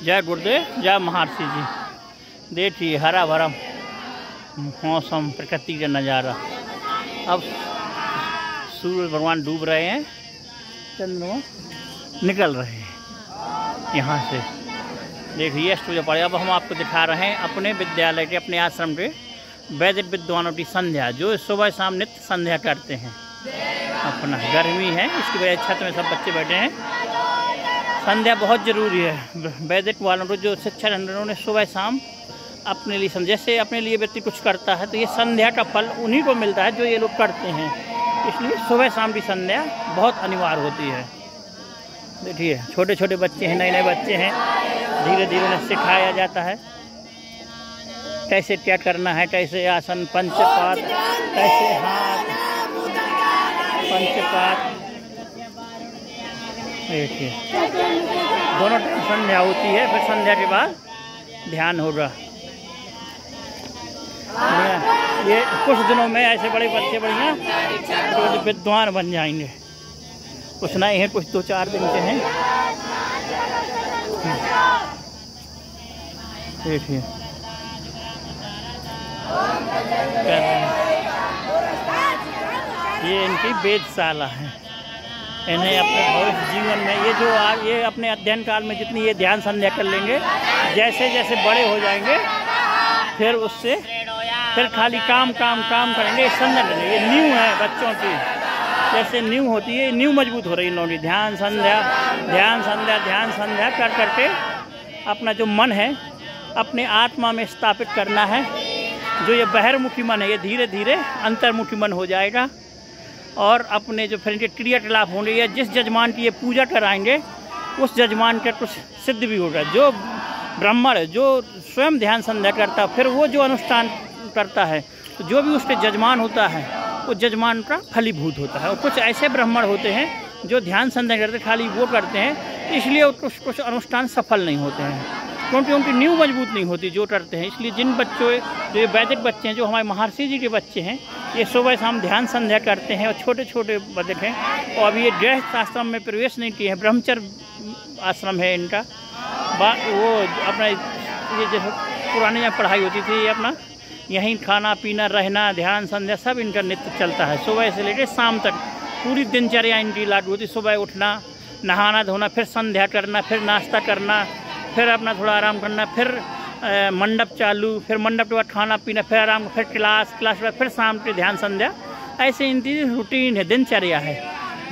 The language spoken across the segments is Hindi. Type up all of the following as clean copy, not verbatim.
जय गुरुदेव, जय महर्षि जी। देखिए हरा भरा मौसम, प्रकृति का नज़ारा। अब सूरज भगवान डूब रहे हैं, चंद्रमा निकल रहे हैं यहाँ से। देखिए अष्ट पूजा पड़े। अब हम आपको दिखा रहे हैं अपने विद्यालय के, अपने आश्रम के वैदिक विद्वानों की संध्या, जो सुबह शाम नित्य संध्या करते हैं। अपना गर्मी है, इसकी वजह छत में सब बच्चे बैठे हैं। संध्या बहुत ज़रूरी है। वैदिक वालों को जो शिक्षा उन्होंने सुबह शाम अपने लिए जैसे अपने लिए व्यक्ति कुछ करता है तो ये संध्या का फल उन्हीं को मिलता है जो ये लोग करते हैं। इसलिए सुबह शाम की संध्या बहुत अनिवार्य होती है। देखिए छोटे छोटे बच्चे हैं, नए नए बच्चे हैं, धीरे धीरे उन्हें सिखाया जाता है कैसे क्या करना है, कैसे आसन, पंचपात, कैसे हाथ, पंचपात। देखिए दोनों संध्या होती है, फिर संध्या के बाद ध्यान होगा। ये कुछ दिनों में ऐसे बड़े बच्चे बढ़िया विद्वान बन जाएंगे। कुछ नहीं है, कुछ 2-4 दिन के हैं। देखिए ये इनकी वेदशाला है। इन्हें अपने भविष्य जीवन में ये अपने अध्ययन काल में जितनी ये ध्यान संध्या कर लेंगे, जैसे जैसे बड़े हो जाएंगे फिर उससे फिर खाली काम करेंगे। संध्या करेंगे। ये नींव है बच्चों की, जैसे नींव होती है, नींव मजबूत हो रही है इन लोगों की। ध्यान संध्या कर करके अपना जो मन है अपने आत्मा में स्थापित करना है। जो ये बहिर्मुखी मन है ये धीरे धीरे अंतर्मुखी मन हो जाएगा। और अपने जो फिर इनके क्रियाकलाप होंगे या जिस जजमान की ये पूजा कराएंगे उस जजमान का कुछ सिद्ध भी होगा। जो ब्राह्मण है, जो स्वयं ध्यान संध्या करता है, फिर वो जो अनुष्ठान करता है तो जो भी उसके जजमान होता है वो जजमान का फलीभूत होता है। और कुछ ऐसे ब्राह्मण होते हैं जो ध्यान संध्या करते खाली वो करते हैं, इसलिए कुछ अनुष्ठान सफल नहीं होते हैं, क्योंकि उनकी नींव मजबूत नहीं होती जो करते हैं। इसलिए जिन बच्चों, जो ये वैदिक बच्चे हैं, जो हमारे महर्षि जी के बच्चे हैं, ये सुबह शाम ध्यान संध्या करते हैं और छोटे छोटे बच्चे हैं। और अभी ये गृहस्थ आश्रम में प्रवेश नहीं किए हैं, ब्रह्मचर्य आश्रम है इनका। वो अपना ये जो पुरानी यहाँ पढ़ाई होती थी, ये अपना यहीं खाना पीना, रहना, ध्यान संध्या सब इनका नित्य चलता है। सुबह से लेकर शाम तक पूरी दिनचर्या इनकी लागू होती। सुबह उठना, नहाना धोना, फिर संध्या करना, फिर नाश्ता करना, फिर अपना थोड़ा आराम करना, फिर मंडप चालू, फिर मंडप के बाद खाना पीना, फिर आराम, फिर क्लास के बाद फिर शाम के ध्यान संध्या। ऐसे इनकी रूटीन है, दिनचर्या है,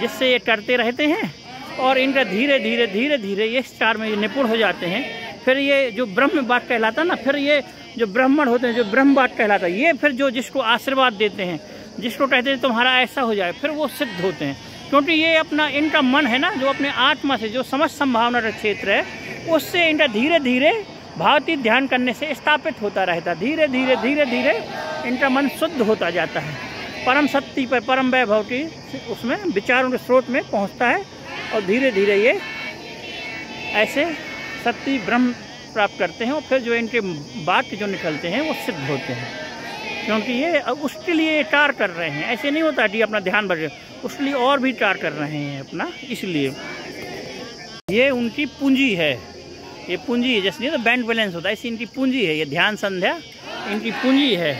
जिससे ये करते रहते हैं। और इनका धीरे धीरे ये स्टार में निपुण हो जाते हैं। फिर ये जो ब्रह्म बात कहलाता ना, फिर ये जो ब्राह्मण होते हैं, जो ब्रह्म बात कहलाता है, ये फिर जो जिसको आशीर्वाद देते हैं, जिसको कहते हैं तुम्हारा ऐसा हो जाए, फिर वो सिद्ध होते हैं। क्योंकि ये अपना इनका मन है ना, जो अपने आत्मा से जो समस्त संभावना का क्षेत्र है, उससे इनका धीरे धीरे भावती ध्यान करने से स्थापित होता रहता। धीरे धीरे इनका मन शुद्ध होता जाता है, परम सत्य पर, परम वैभव की उसमें विचारों के स्रोत में पहुंचता है। और धीरे धीरे ये ऐसे सत्य ब्रह्म प्राप्त करते हैं। और फिर जो इनके वाक्य जो निकलते हैं वो सिद्ध होते हैं, क्योंकि ये उसके लिए कार्य कर रहे हैं। ऐसे नहीं होता कि अपना ध्यान बढ़े, उसके लिए और भी कार्य कर रहे हैं अपना। इसलिए ये उनकी पूंजी है, ये पूंजी है। जैसे नहीं तो बैंक बैलेंस होता है, ऐसी इनकी पूंजी है। ये ध्यान संध्या इनकी पूंजी है।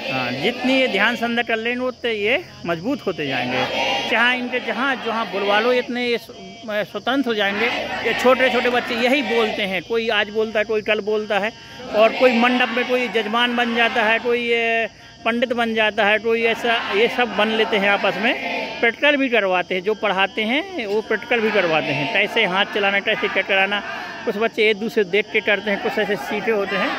हाँ, जितनी ये ध्यान संध्या कर लेंगे उतने ये मजबूत होते जाएंगे। चाहे इनके जहाँ बुलवा लो, इतने ये स्वतंत्र हो जाएंगे। ये छोटे छोटे बच्चे यही बोलते हैं, कोई आज बोलता है, कोई कल बोलता है, और कोई मंडप में कोई जजमान बन जाता है, कोई पंडित बन जाता है, कोई ऐसा, ये सब बन लेते हैं। आपस में प्रैक्टिकल भी करवाते हैं, जो पढ़ाते हैं वो प्रैक्टिकल भी करवाते हैं, कैसे हाथ चलाना, कैसे क्या कराना। कुछ बच्चे एक दूसरे देख के करते हैं, कुछ ऐसे सीखे होते हैं।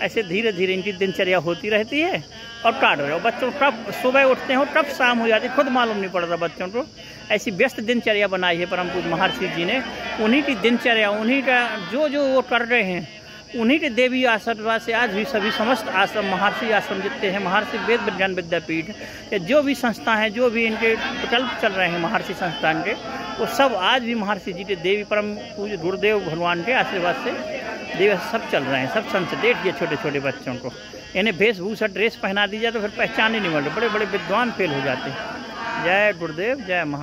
ऐसे धीरे धीरे इनकी दिनचर्या होती रहती है। और काट रहे हो बच्चों, कब सुबह उठते हो कब शाम हो जाती है खुद मालूम नहीं पड़ता बच्चों को। ऐसी व्यस्त दिनचर्या बनाई है परम पूज्य महर्षि जी ने। उन्हीं की दिनचर्या, उन्हीं का जो वो कर रहे हैं, उन्हीं के देवी आशीर्वाद से आज भी सभी समस्त आश्रम, महर्षि आश्रम जितने हैं, महर्षि वेद विज्ञान विद्यापीठ या जो भी संस्था हैं, जो भी इनके प्रकल्प चल रहे हैं महर्षि संस्थान के, वो सब आज भी महर्षि जी के देवी परम पूज्य गुरुदेव भगवान के आशीर्वाद से देव सब चल रहे हैं। सब संत देखिए छोटे छोटे बच्चों को, इन्हें वेशभूषा ड्रेस पहना दी जाए तो फिर पहचान ही नहीं मिलती, बड़े बड़े विद्वान फेल हो जाते हैं। जय गुरुदेव, जय महा।